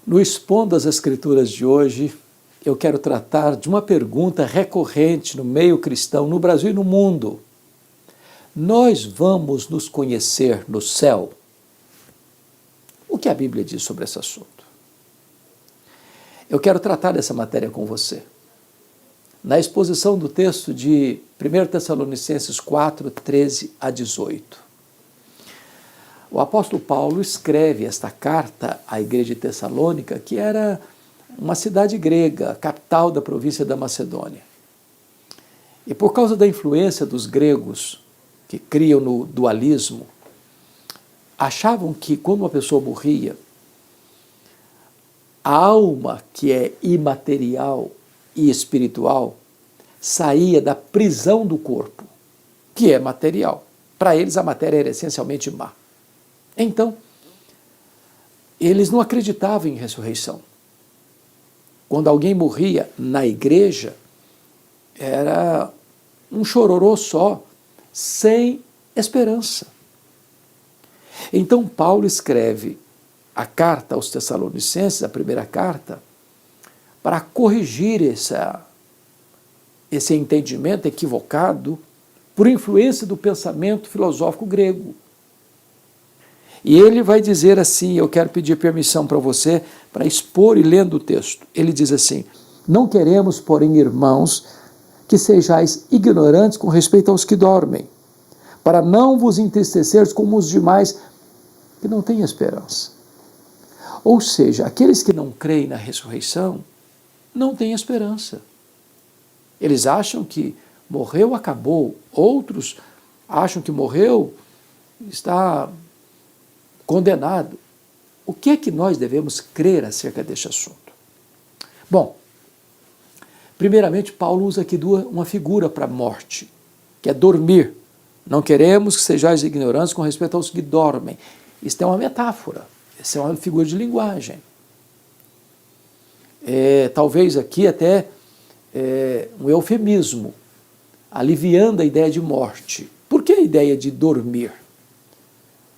No Expondo as Escrituras de hoje, eu quero tratar de uma pergunta recorrente no meio cristão, no Brasil e no mundo. Nós vamos nos conhecer no céu? O que a Bíblia diz sobre esse assunto? Eu quero tratar dessa matéria com você. Na exposição do texto de 1 Tessalonicenses 4, 13 a 18. O apóstolo Paulo escreve esta carta à igreja de Tessalônica, que era uma cidade grega, capital da província da Macedônia. E por causa da influência dos gregos, que criam no dualismo, achavam que quando uma pessoa morria, a alma, que é imaterial e espiritual, saía da prisão do corpo, que é material. Para eles a matéria era essencialmente má. Então, eles não acreditavam em ressurreição. Quando alguém morria na igreja, era um chororô só, sem esperança. Então Paulo escreve a carta aos Tessalonicenses, a primeira carta, para corrigir esse entendimento equivocado por influência do pensamento filosófico grego. E ele vai dizer assim, eu quero pedir permissão para você para expor e lendo o texto. Ele diz assim: não queremos, porém, irmãos, que sejais ignorantes com respeito aos que dormem, para não vos entristeceres como os demais que não têm esperança. Ou seja, aqueles que não creem na ressurreição não têm esperança. Eles acham que morreu, acabou. Outros acham que morreu, está condenado. O que é que nós devemos crer acerca deste assunto? Bom, primeiramente, Paulo usa aqui uma figura para a morte, que é dormir. Não queremos que sejais ignorantes com respeito aos que dormem. Isso é uma metáfora, isso é uma figura de linguagem. Talvez aqui até um eufemismo, aliviando a ideia de morte. Por que a ideia de dormir?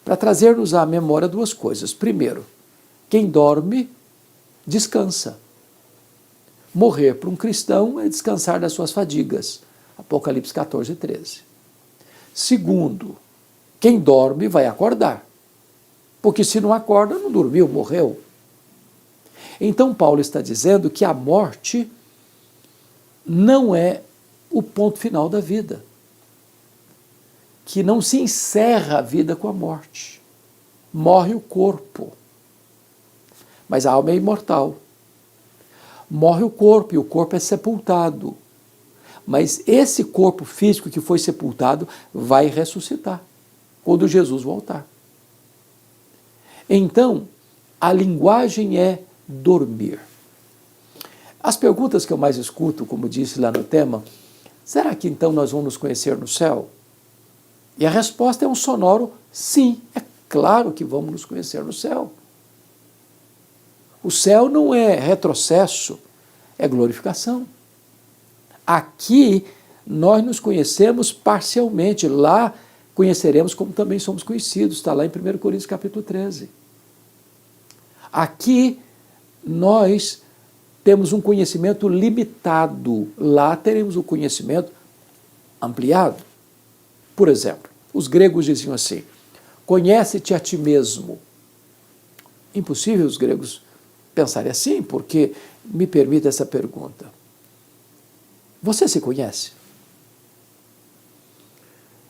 Para trazer-nos à memória duas coisas. Primeiro, quem dorme, descansa. Morrer para um cristão é descansar das suas fadigas. Apocalipse 14, 13. Segundo, quem dorme vai acordar. Porque se não acorda, não dormiu, morreu. Então Paulo está dizendo que a morte não é o ponto final da vida. Que não se encerra a vida com a morte. Morre o corpo. Mas a alma é imortal. Morre o corpo e o corpo é sepultado. Mas esse corpo físico que foi sepultado vai ressuscitar quando Jesus voltar. Então, a linguagem é dormir. As perguntas que eu mais escuto, como disse lá no tema, será que então nós vamos nos conhecer no céu? E a resposta é um sonoro sim, é claro que vamos nos conhecer no céu. O céu não é retrocesso, é glorificação. Aqui nós nos conhecemos parcialmente, lá conheceremos como também somos conhecidos, está lá em 1 Coríntios capítulo 13. Aqui nós temos um conhecimento limitado, lá teremos o conhecimento ampliado. Por exemplo, os gregos diziam assim: conhece-te a ti mesmo. Impossível os gregos pensarem assim, porque me permite essa pergunta. Você se conhece?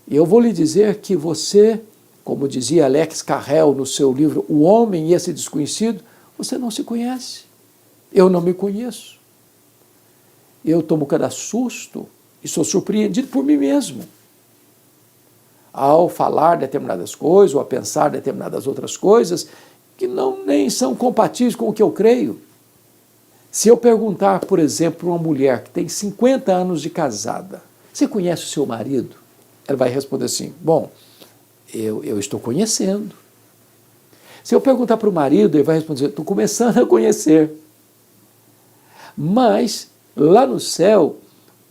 E eu vou lhe dizer que você, como dizia Alex Carrel no seu livro O Homem e Esse Desconhecido, você não se conhece. Eu não me conheço. Eu tomo cada susto e sou surpreendido por mim mesmo. Ao falar determinadas coisas, ou a pensar determinadas outras coisas, que nem são compatíveis com o que eu creio. Se eu perguntar, por exemplo, para uma mulher que tem 50 anos de casada, você conhece o seu marido? Ela vai responder assim: bom, eu estou conhecendo. Se eu perguntar para o marido, ele vai responder: estou começando a conhecer. Mas, lá no céu,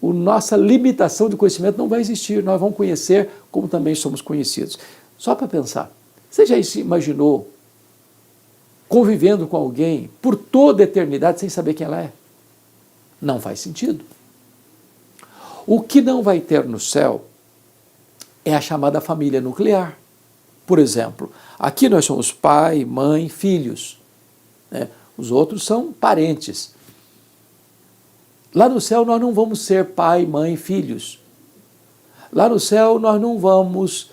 a nossa limitação de conhecimento não vai existir, nós vamos conhecer como também somos conhecidos. Só para pensar, você já se imaginou convivendo com alguém por toda a eternidade sem saber quem ela é? Não faz sentido. O que não vai ter no céu é a chamada família nuclear. Por exemplo, aqui nós somos pai, mãe, filhos, né? Os outros são parentes. Lá no céu nós não vamos ser pai, mãe, filhos. Lá no céu nós não vamos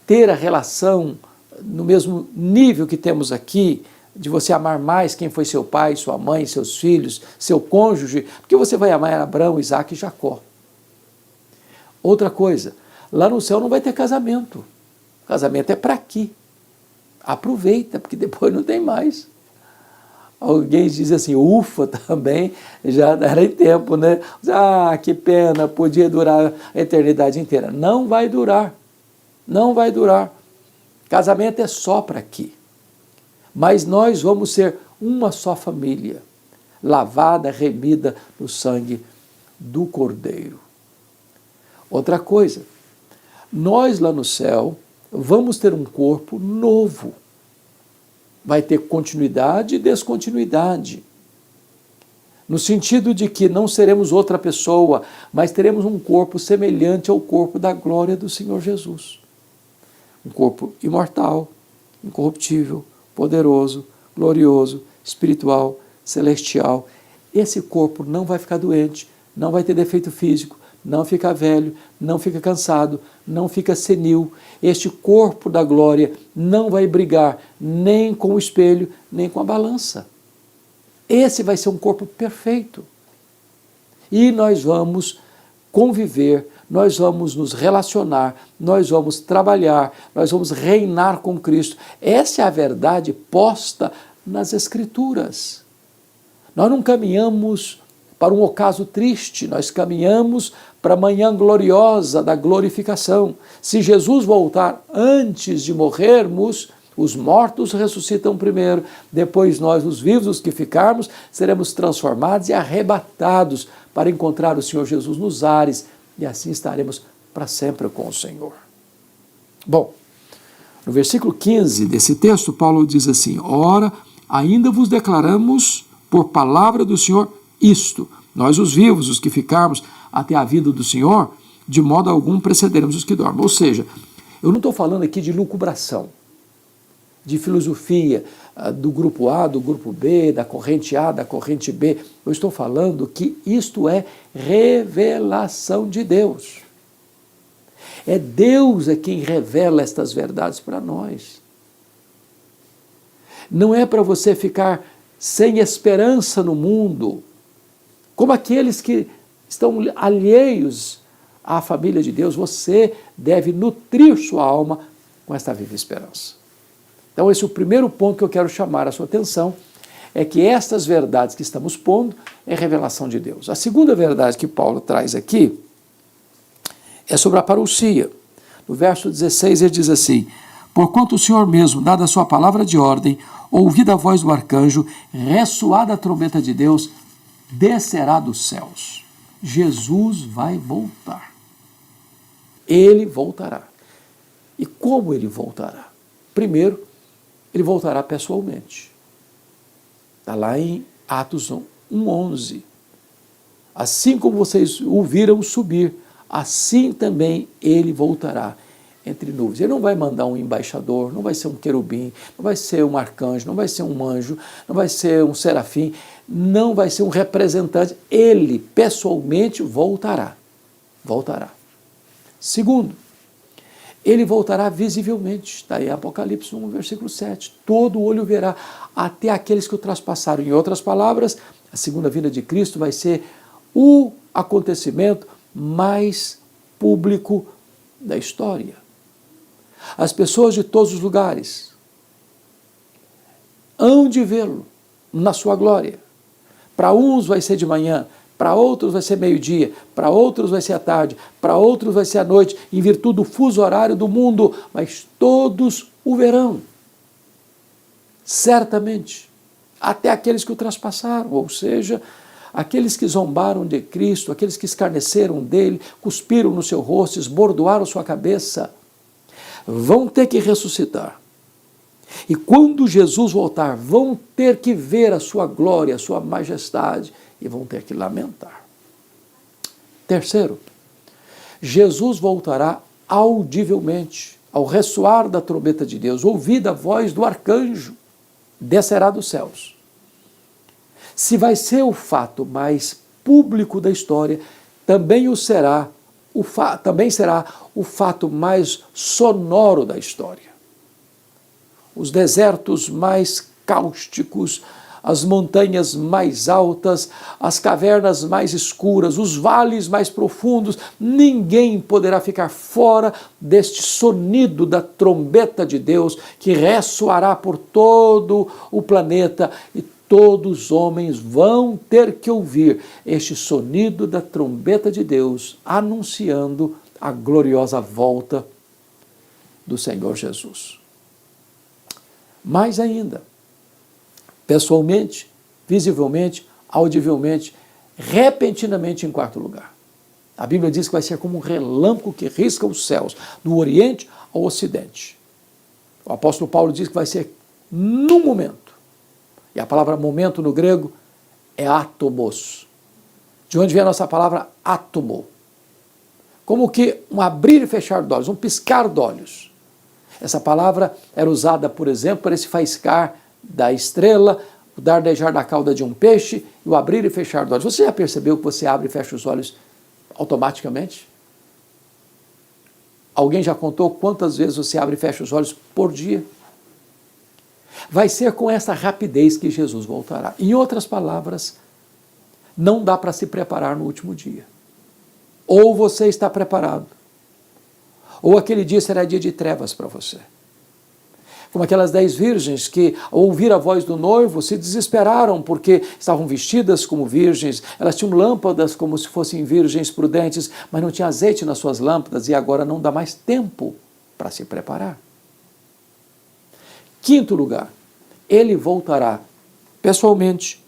ter a relação no mesmo nível que temos aqui, de você amar mais quem foi seu pai, sua mãe, seus filhos, seu cônjuge, porque você vai amar Abraão, Isaac e Jacó. Outra coisa, lá no céu não vai ter casamento. Casamento é para aqui. Aproveita, porque depois não tem mais. Alguém diz assim, ufa, também, já era em tempo, né? Ah, que pena, podia durar a eternidade inteira. Não vai durar, não vai durar. Casamento é só para aqui. Mas nós vamos ser uma só família, lavada, remida no sangue do Cordeiro. Outra coisa, nós lá no céu vamos ter um corpo novo. Vai ter continuidade e descontinuidade. No sentido de que não seremos outra pessoa, mas teremos um corpo semelhante ao corpo da glória do Senhor Jesus. Um corpo imortal, incorruptível, poderoso, glorioso, espiritual, celestial. Esse corpo não vai ficar doente, não vai ter defeito físico, não fica velho, não fica cansado, não fica senil. Este corpo da glória não vai brigar nem com o espelho, nem com a balança. Esse vai ser um corpo perfeito. E nós vamos conviver, nós vamos nos relacionar, nós vamos trabalhar, nós vamos reinar com Cristo. Essa é a verdade posta nas Escrituras. Nós não caminhamos para um ocaso triste, nós caminhamos para a manhã gloriosa da glorificação. Se Jesus voltar antes de morrermos, os mortos ressuscitam primeiro, depois nós, os vivos, os que ficarmos, seremos transformados e arrebatados para encontrar o Senhor Jesus nos ares, e assim estaremos para sempre com o Senhor. Bom, no versículo 15 desse texto, Paulo diz assim, ora, ainda vos declaramos por palavra do Senhor isto, nós os vivos, os que ficarmos até a vinda do Senhor, de modo algum precederemos os que dormem. Ou seja, eu não estou falando aqui de lucubração, de filosofia do grupo A, do grupo B, da corrente A, da corrente B. Eu estou falando que isto é revelação de Deus. É Deus quem revela estas verdades para nós. Não é para você ficar sem esperança no mundo, como aqueles que estão alheios à família de Deus. Você deve nutrir sua alma com esta viva esperança. Então esse é o primeiro ponto que eu quero chamar a sua atenção, é que estas verdades que estamos pondo é revelação de Deus. A segunda verdade que Paulo traz aqui é sobre a parousia. No verso 16 ele diz assim, porquanto o Senhor mesmo, dada a sua palavra de ordem, ouvida a voz do arcanjo, ressoada a trombeta de Deus, descerá dos céus. Jesus vai voltar. Ele voltará. E como ele voltará? Primeiro, ele voltará pessoalmente. Está lá em Atos 1:11. Assim como vocês o viram subir, assim também ele voltará entre nuvens. Ele não vai mandar um embaixador, não vai ser um querubim, não vai ser um arcanjo, não vai ser um anjo, não vai ser um serafim, não vai ser um representante. Ele pessoalmente voltará. Voltará. Segundo, ele voltará visivelmente. Está aí Apocalipse 1, versículo 7. Todo olho verá, até aqueles que o traspassaram. Em outras palavras, a segunda vinda de Cristo vai ser o acontecimento mais público da história. As pessoas de todos os lugares hão de vê-lo na sua glória. Para uns vai ser de manhã, para outros vai ser meio-dia, para outros vai ser à tarde, para outros vai ser à noite, em virtude do fuso horário do mundo, mas todos o verão. Certamente, até aqueles que o traspassaram, ou seja, aqueles que zombaram de Cristo, aqueles que escarneceram dele, cuspiram no seu rosto, esbordoaram sua cabeça, vão ter que ressuscitar. E quando Jesus voltar, vão ter que ver a sua glória, a sua majestade, e vão ter que lamentar. Terceiro, Jesus voltará audivelmente, ao ressoar da trombeta de Deus, ouvida a voz do arcanjo, descerá dos céus. Se vai ser o fato mais público da história, também será o fato mais sonoro da história. Os desertos mais cáusticos, as montanhas mais altas, as cavernas mais escuras, os vales mais profundos, ninguém poderá ficar fora deste sonido da trombeta de Deus que ressoará por todo o planeta e todos os homens vão ter que ouvir este sonido da trombeta de Deus anunciando a gloriosa volta do Senhor Jesus. Mais ainda, pessoalmente, visivelmente, audivelmente, repentinamente em quarto lugar. A Bíblia diz que vai ser como um relâmpago que risca os céus, do Oriente ao Ocidente. O apóstolo Paulo diz que vai ser num momento. E a palavra momento no grego é átomos. De onde vem a nossa palavra átomo? Como que um abrir e fechar de olhos, um piscar de olhos. Essa palavra era usada, por exemplo, para esse faiscar da estrela, o dardejar da cauda de um peixe e o abrir e fechar dos olhos. Você já percebeu que você abre e fecha os olhos automaticamente? Alguém já contou quantas vezes você abre e fecha os olhos por dia? Vai ser com essa rapidez que Jesus voltará. Em outras palavras, não dá para se preparar no último dia. Ou você está preparado, ou aquele dia será dia de trevas para você. Como aquelas 10 virgens que, ao ouvir a voz do noivo, se desesperaram porque estavam vestidas como virgens, elas tinham lâmpadas como se fossem virgens prudentes, mas não tinha azeite nas suas lâmpadas e agora não dá mais tempo para se preparar. Quinto lugar, ele voltará pessoalmente,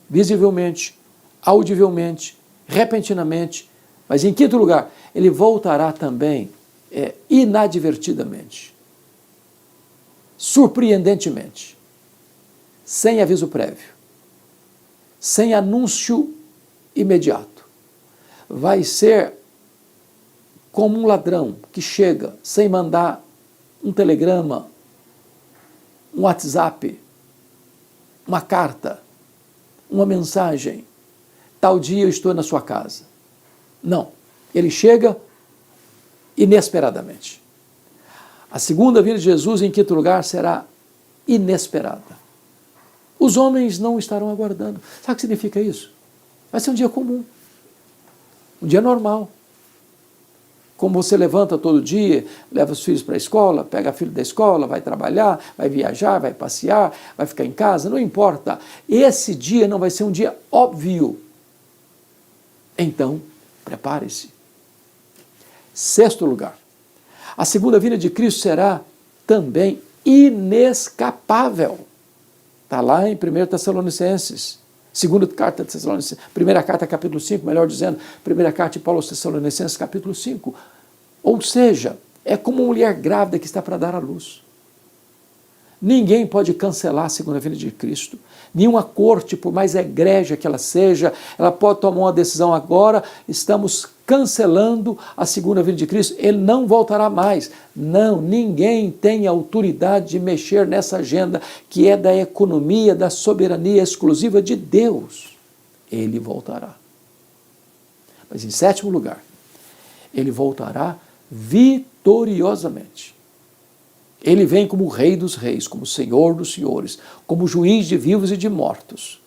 visivelmente, audivelmente, repentinamente, mas em quinto lugar, ele voltará também inadvertidamente, surpreendentemente, sem aviso prévio, sem anúncio imediato. Vai ser como um ladrão que chega sem mandar um telegrama, um WhatsApp, uma carta, uma mensagem. Tal dia eu estou na sua casa. Não, ele chega inesperadamente. A segunda vinda de Jesus, em quinto lugar, será inesperada. Os homens não estarão aguardando. Sabe o que significa isso? Vai ser um dia comum, um dia normal. Como você levanta todo dia, leva os filhos para a escola, pega filho da escola, vai trabalhar, vai viajar, vai passear, vai ficar em casa, não importa. Esse dia não vai ser um dia óbvio. Então, prepare-se. Sexto lugar, a segunda vinda de Cristo será também inescapável. Está lá em 1 Tessalonicenses, segunda carta de Tessalonicenses, primeira carta capítulo 5, melhor dizendo, primeira carta de Paulo aos Tessalonicenses capítulo 5. Ou seja, é como uma mulher grávida que está para dar à luz. Ninguém pode cancelar a segunda vinda de Cristo. Nenhuma corte, por mais egrégia que ela seja, ela pode tomar uma decisão agora, estamos cancelando a segunda vinda de Cristo, ele não voltará mais. Não, ninguém tem autoridade de mexer nessa agenda que é da economia, da soberania exclusiva de Deus. Ele voltará. Mas em sétimo lugar, ele voltará vitoriosamente. Ele vem como Rei dos Reis, como Senhor dos Senhores, como Juiz de vivos e de mortos.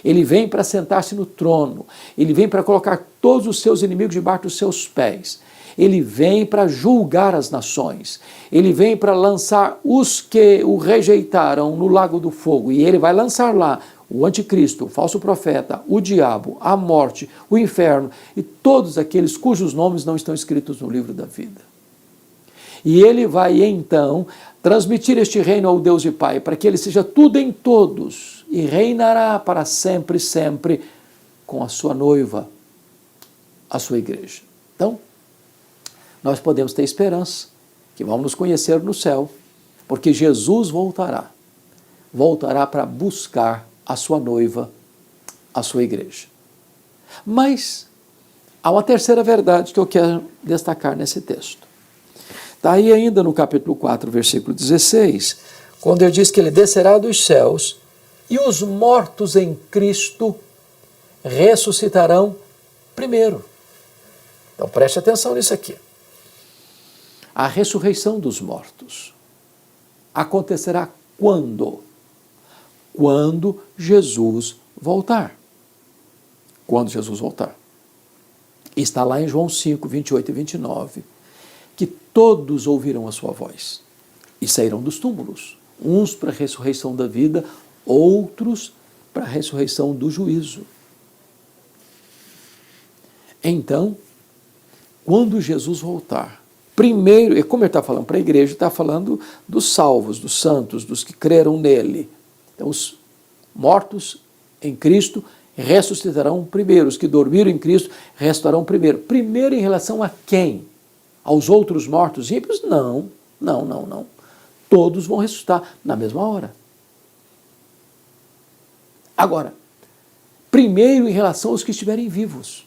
Ele vem para sentar-se no trono, ele vem para colocar todos os seus inimigos debaixo dos seus pés. Ele vem para julgar as nações, ele vem para lançar os que o rejeitaram no lago do fogo, e ele vai lançar lá o anticristo, o falso profeta, o diabo, a morte, o inferno e todos aqueles cujos nomes não estão escritos no livro da vida. E ele vai então transmitir este reino ao Deus e Pai, para que ele seja tudo em todos e reinará para sempre, sempre com a sua noiva, a sua igreja. Então, nós podemos ter esperança que vamos nos conhecer no céu, Porque Jesus voltará. Voltará para buscar a sua noiva, a sua igreja. Mas há uma terceira verdade que eu quero destacar nesse texto. Está aí ainda no capítulo 4, versículo 16, quando ele diz que ele descerá dos céus e os mortos em Cristo ressuscitarão primeiro. Então preste atenção nisso aqui. A ressurreição dos mortos acontecerá quando? Quando Jesus voltar. Quando Jesus voltar. Está lá em João 5, 28 e 29, que todos ouvirão a sua voz e sairão dos túmulos, uns para a ressurreição da vida, outros para a ressurreição do juízo. Então, quando Jesus voltar, primeiro, e como ele está falando para a igreja, está falando dos salvos, dos santos, dos que creram nele. Então, os mortos em Cristo ressuscitarão primeiro, os que dormiram em Cristo ressuscitarão primeiro. Primeiro em relação a quem? Aos outros mortos ímpios? Não. Todos vão ressuscitar na mesma hora. Agora, primeiro em relação aos que estiverem vivos.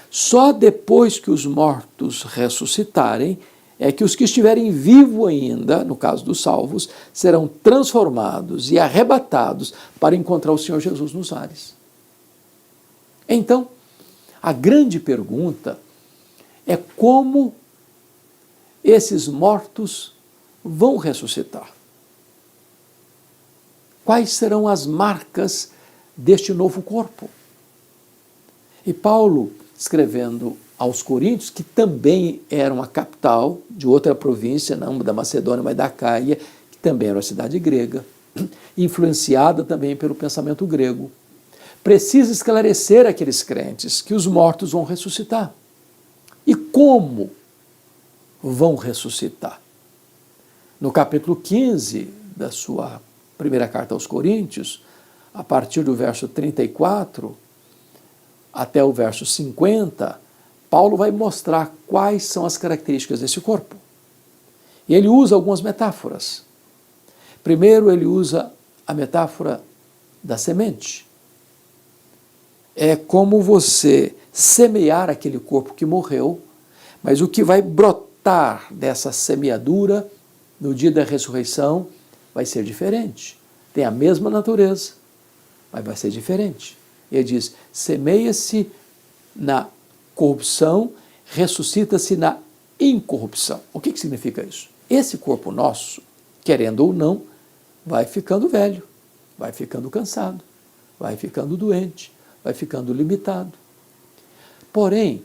Só depois que os mortos ressuscitarem é que os que estiverem vivos ainda, no caso dos salvos, serão transformados e arrebatados para encontrar o Senhor Jesus nos ares. Então, a grande pergunta é como esses mortos vão ressuscitar. Quais serão as marcas deste novo corpo? E Paulo, escrevendo aos Coríntios, que também era uma capital de outra província, não da Macedônia, mas da Acaia, que também era uma cidade grega, influenciada também pelo pensamento grego, precisa esclarecer aqueles crentes que os mortos vão ressuscitar. E como vão ressuscitar? No capítulo 15 da sua primeira carta aos Coríntios, a partir do verso 34 até o verso 50, Paulo vai mostrar quais são as características desse corpo. E ele usa algumas metáforas. Primeiro, ele usa a metáfora da semente. É como você semear aquele corpo que morreu, mas o que vai brotar dessa semeadura no dia da ressurreição vai ser diferente. Tem a mesma natureza, mas vai ser diferente. Ele diz, semeia-se na corrupção, ressuscita-se na incorrupção. O que significa isso? Esse corpo nosso, querendo ou não, vai ficando velho, vai ficando cansado, vai ficando doente, vai ficando limitado. Porém,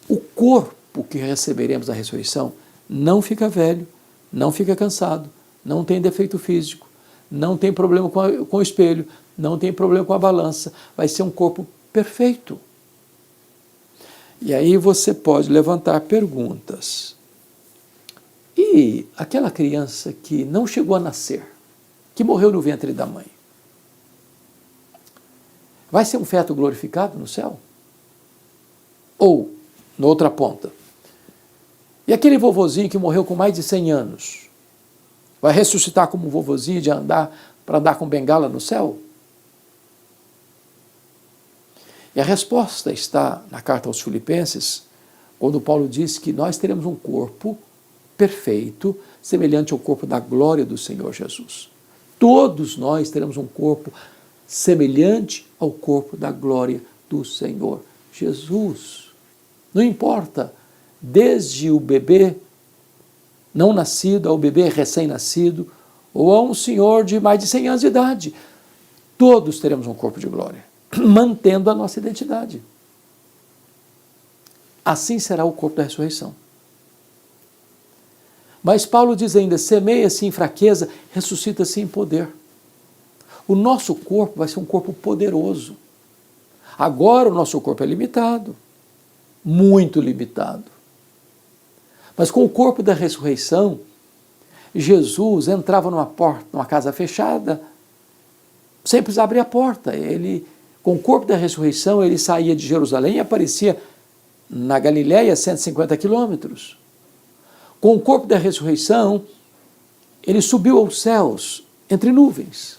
o corpo que receberemos na ressurreição não fica velho, não fica cansado, não tem defeito físico, não tem problema com o espelho, não tem problema com a balança, vai ser um corpo perfeito. E aí você pode levantar perguntas. E aquela criança que não chegou a nascer, que morreu no ventre da mãe, vai ser um feto glorificado no céu? Ou, na outra ponta, e aquele vovozinho que morreu com mais de 100 anos, vai ressuscitar como um vovozinho de andar para andar com bengala no céu? E a resposta está na carta aos Filipenses, quando Paulo diz que nós teremos um corpo perfeito, semelhante ao corpo da glória do Senhor Jesus. Todos nós teremos um corpo semelhante ao corpo da glória do Senhor Jesus. Não importa, desde o bebê não nascido ao bebê recém-nascido, ou a um senhor de mais de 100 anos de idade, todos teremos um corpo de glória, mantendo a nossa identidade. Assim será o corpo da ressurreição. Mas Paulo diz ainda, semeia-se em fraqueza, ressuscita-se em poder. O nosso corpo vai ser um corpo poderoso. Agora o nosso corpo é limitado, muito limitado. Mas com o corpo da ressurreição, Jesus entrava numa porta, numa casa fechada, sem precisar abrir a porta. Ele, com o corpo da ressurreição, ele saía de Jerusalém e aparecia na Galiléia, 150 quilômetros. Com o corpo da ressurreição, Ele subiu aos céus entre nuvens.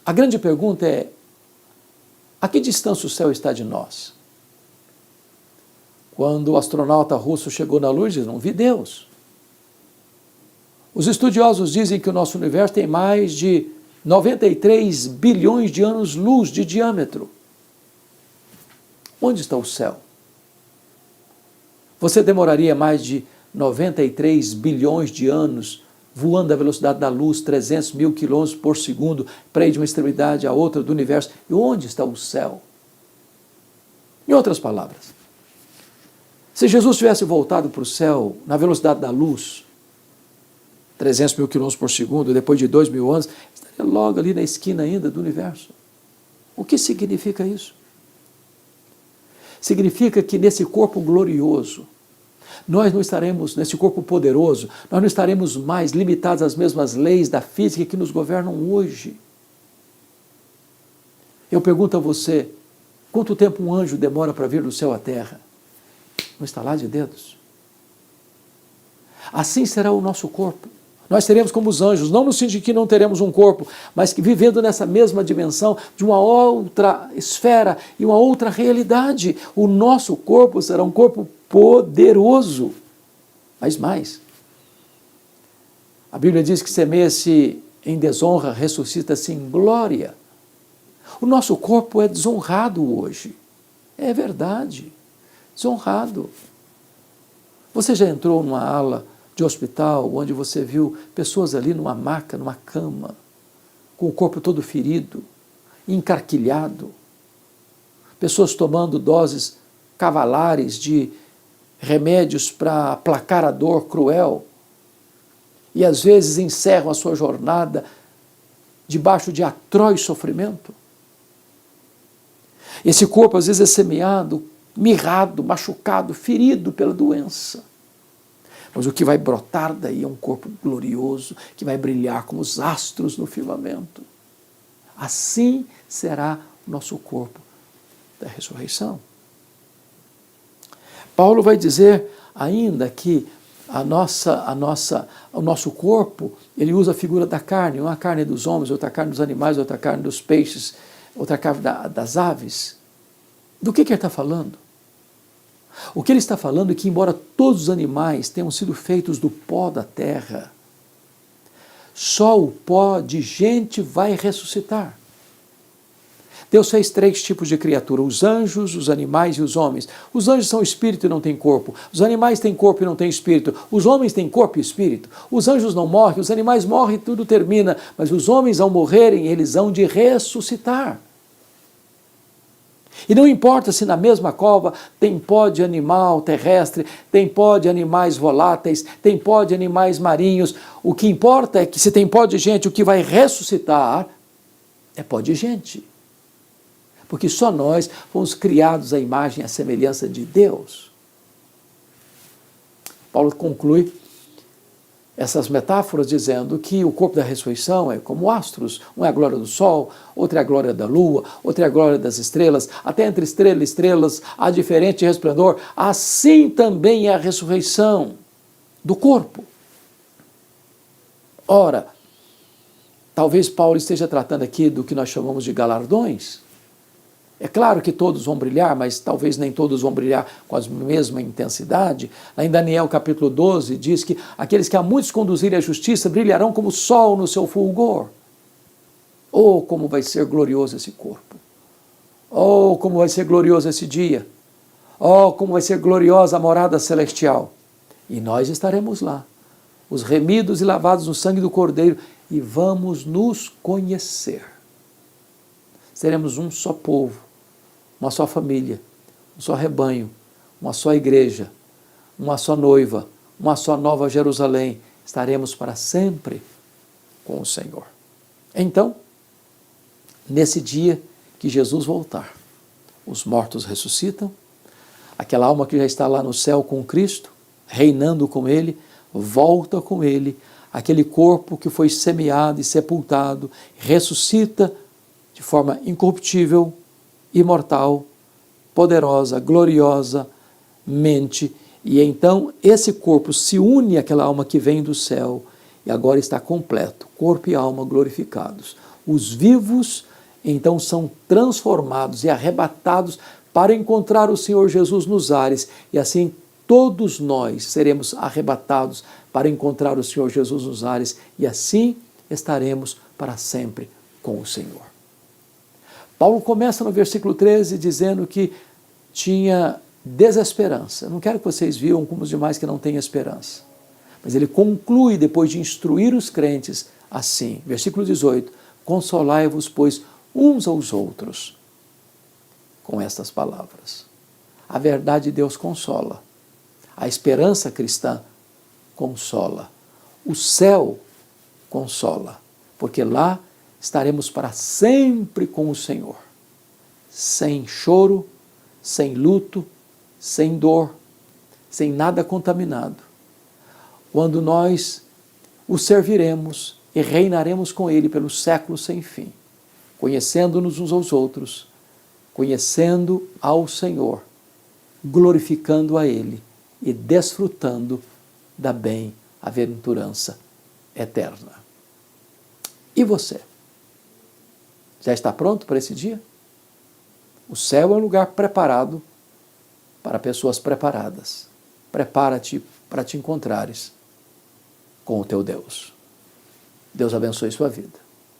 A grande pergunta é: a que distância o céu está de nós? Quando o astronauta russo chegou na Lua, ele disse: não vi Deus. Os estudiosos dizem que o nosso universo tem mais de 93 bilhões de anos-luz de diâmetro. Onde está o céu? Você demoraria mais de 93 bilhões de anos voando à velocidade da luz, 300 mil quilômetros por segundo, para ir de uma extremidade à outra do universo? E onde está o céu? Em outras palavras, se Jesus tivesse voltado para o céu na velocidade da luz, 300 mil quilômetros por segundo, depois de 2.000 anos, estaria logo ali na esquina ainda do universo. O que significa isso? Significa que nesse corpo glorioso, nós não estaremos, nesse corpo poderoso, nós não estaremos mais limitados às mesmas leis da física que nos governam hoje. Eu pergunto a você, quanto tempo um anjo demora para vir do céu à terra? No estalar de dedos. Assim será o nosso corpo. Nós seremos como os anjos, não no sentido que não teremos um corpo, mas que vivendo nessa mesma dimensão, de uma outra esfera e uma outra realidade. O nosso corpo será um corpo poderoso. Mas mais, a Bíblia diz que semeia-se em desonra, ressuscita-se em glória. O nosso corpo é desonrado hoje. É verdade, desonrado. Você já entrou numa ala de hospital, onde você viu pessoas ali numa maca, numa cama, com o corpo todo ferido, encarquilhado, pessoas tomando doses cavalares de remédios para aplacar a dor cruel, e às vezes encerram a sua jornada debaixo de atroz sofrimento. Esse corpo às vezes é semeado, mirrado, machucado, ferido pela doença. Mas o que vai brotar daí é um corpo glorioso, que vai brilhar como os astros no firmamento. Assim será o nosso corpo da ressurreição. Paulo vai dizer ainda que o nosso corpo, ele usa a figura da carne, uma carne dos homens, outra carne dos animais, outra carne dos peixes, outra carne das aves. Do que ele está falando? O que ele está falando é que, embora todos os animais tenham sido feitos do pó da terra, só o pó de gente vai ressuscitar. Deus fez 3 tipos de criatura: os anjos, os animais e os homens. Os anjos são espírito e não têm corpo. Os animais têm corpo e não têm espírito. Os homens têm corpo e espírito. Os anjos não morrem, os animais morrem e tudo termina. Mas os homens, ao morrerem, eles hão de ressuscitar. E não importa se na mesma cova tem pó de animal terrestre, tem pó de animais voláteis, tem pó de animais marinhos. O que importa é que se tem pó de gente, o que vai ressuscitar é pó de gente. Porque só nós fomos criados à imagem e à semelhança de Deus. Paulo conclui essas metáforas dizendo que o corpo da ressurreição é como astros. Um é a glória do sol, outro é a glória da lua, outro é a glória das estrelas. Até entre estrela e estrelas há diferente resplendor. Assim também é a ressurreição do corpo. Ora, talvez Paulo esteja tratando aqui do que nós chamamos de galardões. É claro que todos vão brilhar, mas talvez nem todos vão brilhar com a mesma intensidade. Lá em Daniel capítulo 12 diz que aqueles que a muitos conduzirem à justiça brilharão como o sol no seu fulgor. Oh, como vai ser glorioso esse corpo! Oh, como vai ser glorioso esse dia! Oh, como vai ser gloriosa a morada celestial! E nós estaremos lá, os remidos e lavados no sangue do Cordeiro, e vamos nos conhecer. Seremos um só povo, uma só família, um só rebanho, uma só igreja, uma só noiva, uma só nova Jerusalém. Estaremos para sempre com o Senhor. Então, nesse dia que Jesus voltar, os mortos ressuscitam, aquela alma que já está lá no céu com Cristo, reinando com Ele, volta com Ele, aquele corpo que foi semeado e sepultado, ressuscita de forma incorruptível, imortal, poderosa, gloriosamente, E então esse corpo se une àquela alma que vem do céu e agora está completo, corpo e alma glorificados. Os vivos então são transformados e arrebatados para encontrar o Senhor Jesus nos ares, e assim todos nós seremos arrebatados para encontrar o Senhor Jesus nos ares, e assim estaremos para sempre com o Senhor. Paulo começa no versículo 13 dizendo que tinha desesperança. Eu não quero que vocês viam como os demais que não têm esperança. Mas ele conclui, depois de instruir os crentes, assim, versículo 18, consolai-vos, pois, uns aos outros, com estas palavras. A verdade de Deus consola. A esperança cristã consola. O céu consola, porque lá estaremos para sempre com o Senhor, sem choro, sem luto, sem dor, sem nada contaminado. Quando nós o serviremos e reinaremos com Ele pelos séculos sem fim, conhecendo-nos uns aos outros, conhecendo ao Senhor, glorificando a Ele e desfrutando da bem-aventurança eterna. E você? Já está pronto para esse dia? O céu é um lugar preparado para pessoas preparadas. Prepara-te para te encontrares com o teu Deus. Deus abençoe sua vida.